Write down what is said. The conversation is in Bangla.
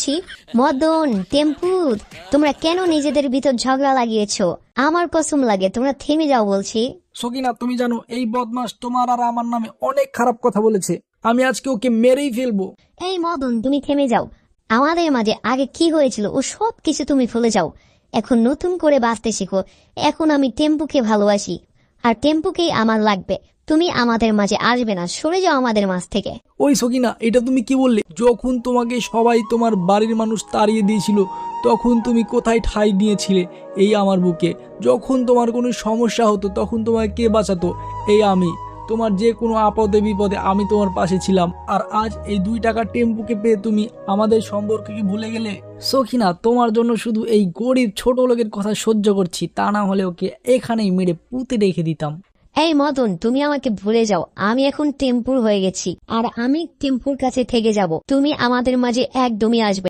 করছি। মদন, টেম্পু, তোমরা কেন নিজেদের ভিতর ঝগড়া লাগিয়েছো? আমার কসম লাগে তোমরা থেমে যাও বলছি। সকিনা, তুমি জানো এই বদমাস তোমার আর আমার নামে অনেক খারাপ কথা বলেছে। আমি আজকে ওকে মেরেই ফেলবো। এই মদন, তুমি থেমে যাও। আমাদের মাঝে আগে কি হয়েছিল ও সব কিছু তুমি ভুলে যাও। এখন নতুন করে বাঁচতে শেখো। এখন আমি টেম্পুকে ভালোবাসি, আর টেম্পুকেই আমার লাগবে। তুমি আমাদের মাঝে আসবে না, সরে যাও আমাদের মাঝ থেকে। ওই সকিনা, এটা তুমি কি বললে? যখন তোমাকে সবাই তোমার বাড়ির মানুষ তাড়িয়ে দিয়েছিল তখন তুমি কোথায় ঠাঁই দিয়েছিলে? এই আমার বুকে। যখন তোমার কোনো সমস্যা হতো তখন তোমাকে কে বাঁচাতো? এই আমি। তোমার যে কোনো আপদে বিপদে আমি তোমার পাশে ছিলাম। আর আজ এই 2 টাকা টেম্পুকে পেয়ে তুমি আমাদের সম্পর্কে কি ভুলে গেলে? সখিনা, তোমার জন্য শুধু এই গরিব ছোট লোকের কথা সহ্য করছি, তা না হলে ওকে এখানেই মেরে পুঁতে রেখে দিতাম। এই মদন, তুমি আমাকে ভুলে যাও। আমি এখন টেম্পুর হয়ে গেছি, আর আমি টেম্পুর কাছে থেকে যাব। তুমি আমাদের মাঝে একদমই আসবে